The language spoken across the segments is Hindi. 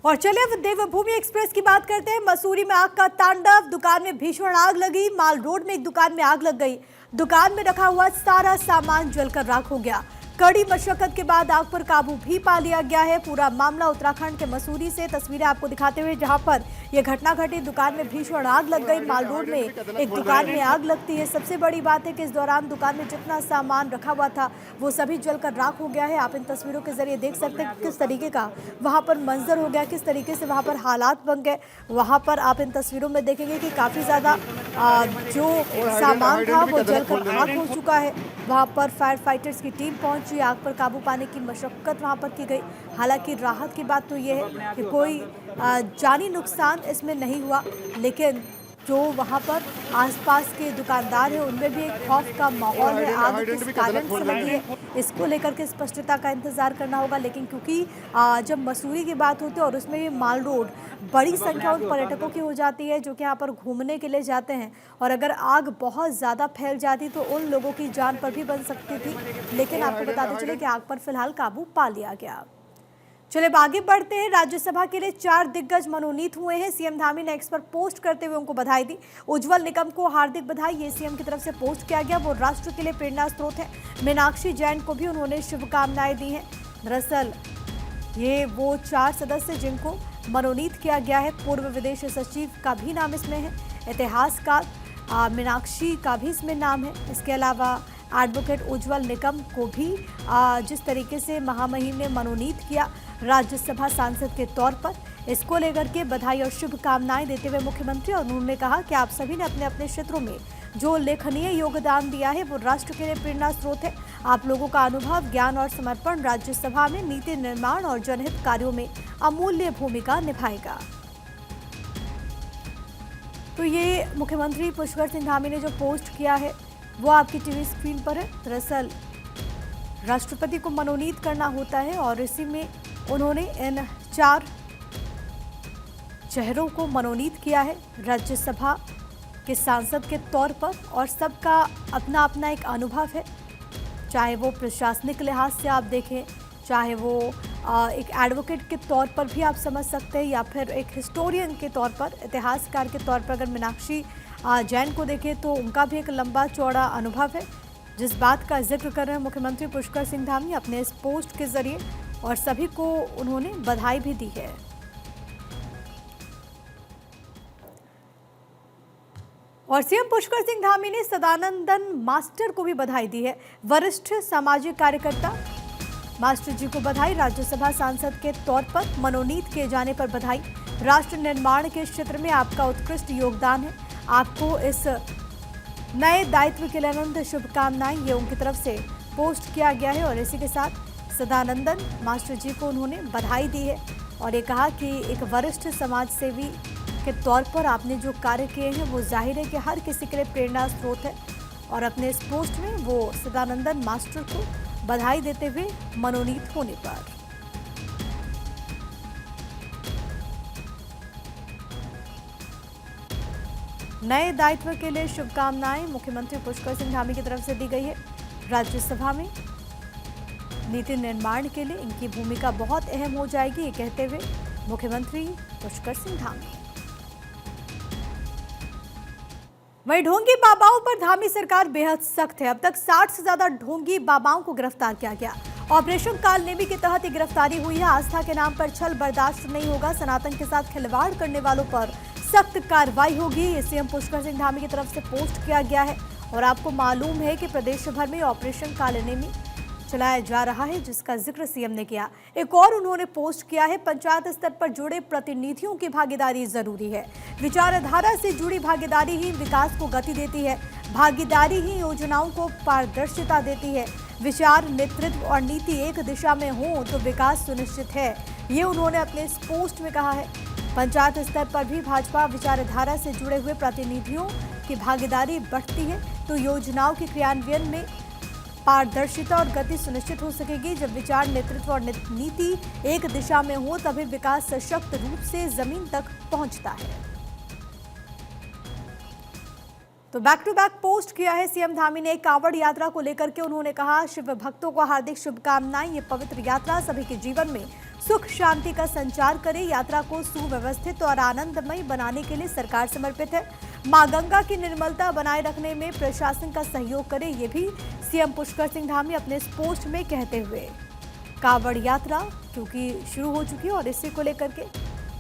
और चलिए अब देवभूमि एक्सप्रेस की बात करते हैं। मसूरी में आग का तांडव, दुकान में भीषण आग लगी। माल रोड में एक दुकान में आग लग गई। दुकान में रखा हुआ सारा सामान जलकर राख हो गया। कड़ी मशक्कत के बाद आग पर काबू भी पा लिया गया है। पूरा मामला उत्तराखंड के मसूरी से तस्वीरें आपको दिखाते हुए, जहां पर यह घटना घटी। दुकान में भीषण आग लग गई। माल रोड में एक दुकान में आग लगती है। सबसे बड़ी बात है कि इस दौरान दुकान में जितना सामान रखा हुआ था वो सभी जलकर राख हो गया है। आप इन तस्वीरों के जरिए देख सकते हैं किस तरीके का वहां पर मंजर हो गया, किस तरीके से वहां पर हालात बन गए। वहां पर आप इन तस्वीरों में देखेंगे कि काफी ज्यादा जो सामान था वो जलकर राख हो चुका है। वहां पर फायर फाइटर्स की टीम पहुंची। आग पर काबू पाने की मशक्कत वहां पर की गई। हालांकि राहत की बात तो यह है कि कोई जानी नुकसान इसमें नहीं हुआ, लेकिन जो वहां पर आसपास के दुकानदार हैं उनमें भी एक खौफ का माहौल है। आग किस कारण से लगी है इसको लेकर के स्पष्टता का इंतजार करना होगा। लेकिन क्योंकि जब मसूरी की बात होती है और उसमें भी माल रोड, बड़ी संख्या उन पर्यटकों की हो जाती है जो कि यहाँ पर घूमने के लिए जाते हैं, और अगर आग बहुत ज़्यादा फैल जाती तो उन लोगों की जान पर भी बन सकती थी। लेकिन आपको बताते चले कि आग पर फिलहाल काबू पा लिया गया। चलिए आगे बढ़ते हैं। राज्यसभा के लिए 4 दिग्गज मनोनीत हुए हैं। सीएम धामी ने एक्स पर पोस्ट करते हुए उनको बधाई दी। उज्जवल निकम को हार्दिक बधाई, ये सीएम की तरफ से पोस्ट किया गया। वो राष्ट्र के लिए प्रेरणा स्रोत है। मीनाक्षी जैन को भी उन्होंने शुभकामनाएं दी हैं। दरअसल ये वो 4 सदस्य जिनको मनोनीत किया गया है। पूर्व विदेश सचिव का भी नाम इसमें है। इतिहासकार मीनाक्षी का भी इसमें नाम है। इसके अलावा एडवोकेट उज्जवल निकम को भी जिस तरीके से महामहिम ने मनोनीत किया राज्यसभा सांसद के तौर पर, इसको लेकर के बधाई और शुभकामनाएं देते हुए मुख्यमंत्री, और उन्होंने कहा कि आप सभी ने अपने अपने क्षेत्रों में जो उल्लेखनीय योगदान दिया है वो राष्ट्र के लिए प्रेरणा स्रोत है। आप लोगों का अनुभव, ज्ञान और समर्पण राज्यसभा में नीति निर्माण और जनहित कार्यों में अमूल्य भूमिका निभाएगा। तो ये मुख्यमंत्री पुष्कर सिंह धामी ने जो पोस्ट किया है वो आपकी टीवी स्क्रीन पर है। दरअसल राष्ट्रपति को मनोनीत करना होता है और इसी में उन्होंने इन 4 चेहरों को मनोनीत किया है राज्यसभा के सांसद के तौर पर, और सबका अपना अपना एक अनुभव है। चाहे वो प्रशासनिक लिहाज से आप देखें, चाहे वो एक एडवोकेट के तौर पर भी आप समझ सकते हैं, या फिर एक हिस्टोरियन के तौर पर, इतिहासकार के तौर पर अगर मीनाक्षी जैन को देखें तो उनका भी एक लंबा चौड़ा अनुभव है। जिस बात का जिक्र कर रहे हैं मुख्यमंत्री पुष्कर सिंह धामी अपने इस पोस्ट के जरिए, और सभी को उन्होंने बधाई भी दी है। और सीएम पुष्कर सिंह धामी ने सदानंदन मास्टर को भी बधाई दी है। वरिष्ठ सामाजिक कार्यकर्ता मास्टर जी को बधाई। राज्यसभा सांसद के तौर पर मनोनीत किए जाने पर बधाई। राष्ट्र निर्माण के क्षेत्र में आपका उत्कृष्ट योगदान है। आपको इस नए दायित्व के लिए अनंत शुभकामनाएं, ये उनकी तरफ से पोस्ट किया गया है। और इसी के साथ सदानंदन मास्टर जी को उन्होंने बधाई दी है और ये कहा कि एक वरिष्ठ समाज सेवी के तौर पर आपने जो कार्य किए हैं वो जाहिर है कि हर किसी के लिए प्रेरणा स्रोत है। और अपने इस पोस्ट में वो सदानंदन मास्टर को बधाई देते हुए मनोनीत होने पर। नए दायित्व के लिए शुभकामनाएं मुख्यमंत्री पुष्कर सिंह धामी की तरफ से दी गई है। राज्यसभा में नीति निर्माण के लिए इनकी भूमिका बहुत अहम हो जाएगी, ये कहते हुए मुख्यमंत्री पुष्कर सिंह धामी। वहीं ढोंगी बाबाओं पर धामी सरकार बेहद सख्त है। अब तक 60 से ज्यादा ढोंगी बाबाओं को गिरफ्तार किया गया। ऑपरेशन कालनेमी के तहत ये गिरफ्तारी हुई है। आस्था के नाम पर छल बर्दाश्त नहीं होगा। सनातन के साथ खिलवाड़ करने वालों पर सख्त कार्रवाई होगी। ये सीएम पुष्कर सिंह धामी की तरफ से पोस्ट किया गया है। और आपको मालूम है कि प्रदेश भर में ऑपरेशन कालनेमी चलाया जा रहा है, जिसका जिक्र सीएम ने किया। एक और उन्होंने पोस्ट किया है, पंचायत स्तर पर जुड़े प्रतिनिधियों की भागीदारी जरूरी है। विचारधारा से जुड़ी भागीदारी ही विकास को गति देती है। भागीदारी ही योजनाओं को पारदर्शिता देती है। विचार, नेतृत्व और नीति एक दिशा में हो तो विकास सुनिश्चित है, ये उन्होंने अपने इस पोस्ट में कहा है। पंचायत स्तर पर भी भाजपा विचारधारा से जुड़े हुए प्रतिनिधियों की भागीदारी बढ़ती है तो योजनाओं के क्रियान्वयन में पारदर्शिता और गति सुनिश्चित हो सकेगी। जब विचार, नेतृत्व और नीति एक दिशा में हो तभी विकास सशक्त रूप से जमीन तक पहुंचता है। तो बैक टू बैक पोस्ट किया है सीएम धामी ने। कांवड़ यात्रा को लेकर के उन्होंने कहा, शिव भक्तों को हार्दिक शुभकामनाएं। ये पवित्र यात्रा सभी के जीवन में सुख शांति का संचार करे। यात्रा को सुव्यवस्थित और आनंदमय बनाने के लिए सरकार समर्पित है। मां गंगा की निर्मलता बनाए रखने में प्रशासन का सहयोग करे, ये भी सीएम पुष्कर सिंह धामी अपने इस पोस्ट में कहते हुए कांवड़ यात्रा क्योंकि शुरू हो चुकी है और इसी को लेकर के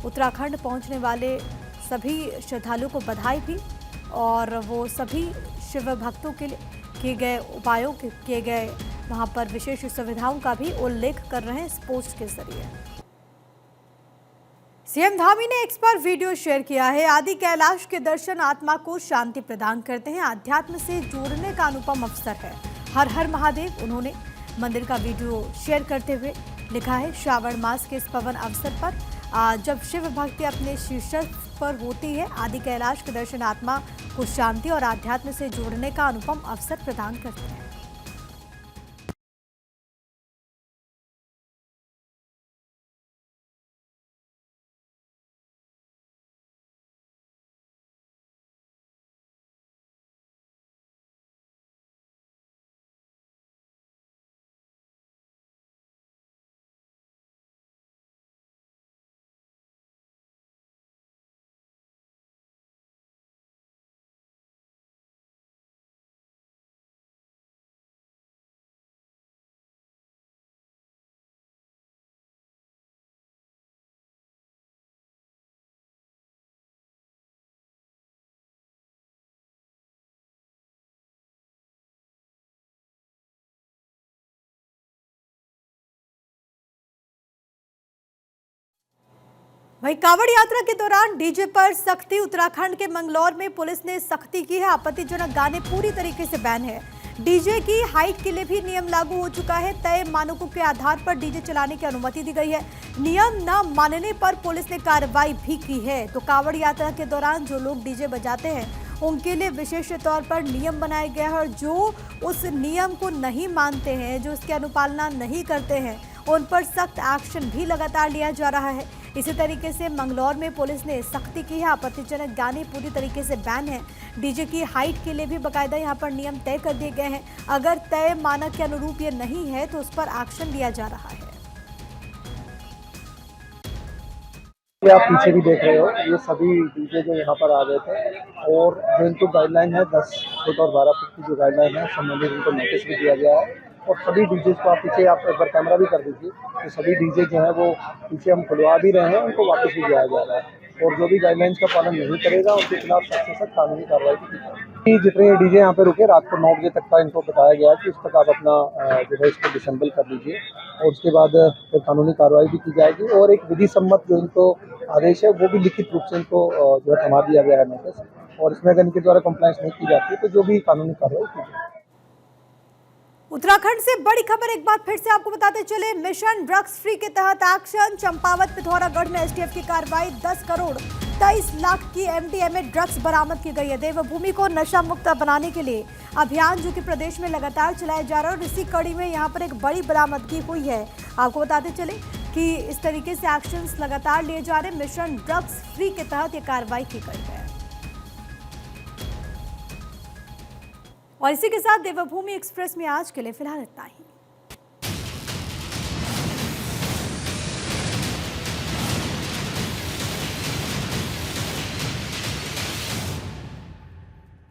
उत्तराखंड पहुंचने वाले सभी श्रद्धालुओं को बधाई भी, और वो सभी शिव भक्तों के लिए किए गए उपायों किए गए वहां पर विशेष सुविधाओं का भी उल्लेख कर रहे हैं इस पोस्ट के जरिए। सीएम धामी ने एक्स पर वीडियो शेयर किया है। आदि कैलाश के दर्शन आत्मा को शांति प्रदान करते हैं, आध्यात्म से जोड़ने का अनुपम अवसर है। हर हर महादेव। उन्होंने मंदिर का वीडियो शेयर करते हुए लिखा है, श्रावण मास के इस पवन अवसर पर जब शिव भक्ति अपने शीर्षक पर होती है, आदि कैलाश के दर्शन आत्मा को शांति और आध्यात्म से जोड़ने का अनुपम अवसर प्रदान करते हैं। वहीं कांवड़ यात्रा के दौरान डीजे पर सख्ती। उत्तराखंड के मंगलौर में पुलिस ने सख्ती की है। आपत्तिजनक गाने पूरी तरीके से बैन है। डीजे की हाइट के लिए भी नियम लागू हो चुका है। तय मानकों के आधार पर डीजे चलाने की अनुमति दी गई है। नियम न मानने पर पुलिस ने कार्रवाई भी की है। तो कांवड़ यात्रा के दौरान जो लोग डीजे बजाते हैं उनके लिए विशेष तौर पर नियम बनाया गया है, और जो उस नियम को नहीं मानते हैं, जो इसकी अनुपालना नहीं करते हैं, उन पर सख्त एक्शन भी लगातार लिया जा रहा है। इसी तरीके से मंगलौर में पुलिस ने सख्ती की है। आपत्तिजनक गाने पूरी तरीके से बैन है। डीजे की हाइट के लिए भी बाकायदा यहाँ पर नियम तय कर दिए गए हैं। अगर तय मानक के अनुरूप ये नहीं है तो उस पर एक्शन लिया जा रहा है। आप पीछे भी देख रहे हो, ये सभी डीजे जो यहाँ पर आ गए थे, और जो इनको गाइडलाइन है 10 फुट और 12 फुट की जो गाइडलाइन है संबंधित उनको नोटिस भी दिया गया है। और सभी डीजे को आप पीछे आप एक बार कैमरा भी कर दीजिए, तो सभी डीजे जो है वो पीछे हम खुलवा भी रहे हैं, उनको वापस भी दिया जा रहा है। और जो भी गाइडलाइंस का पालन नहीं करेगा उनके खिलाफ सख्त से सख्त कानूनी कार्रवाई की जाएगी। जितने डीजे यहाँ पे रुके रात को 9 बजे तक का इनको बताया गया है कि उस तक आप अपना जो है इसको डिसेंबल कर लीजिए, और उसके बाद फिर कानूनी कार्रवाई भी की जाएगी। और एक विधि सम्मत जो इनको आदेश है वो भी लिखित रूप से इनको जो है थमा दिया गया है नोटिस, और इसमें अगर इनके द्वारा कंप्लायंस नहीं की जाती है तो जो भी कानूनी कार्रवाई की जाएगी। उत्तराखंड से बड़ी खबर एक बार फिर से आपको बताते चले। मिशन ड्रग्स फ्री के तहत एक्शन। चंपावत पिथौरागढ़ में एसटीएफ की कार्रवाई। 10 करोड़ 23 लाख की एमडीएमए ड्रग्स बरामद की गई है। देवभूमि को नशा मुक्त बनाने के लिए अभियान जो कि प्रदेश में लगातार चलाया जा रहा है, और इसी कड़ी में यहाँ पर एक बड़ी बरामदगी हुई है। आपको बताते चले कि इस तरीके से एक्शंस लगातार लिए जा रहे हैं। मिशन ड्रग्स फ्री के तहत ये कार्रवाई की गई है। और इसी के साथ देवभूमि एक्सप्रेस में आज के लिए फिलहाल इतना ही।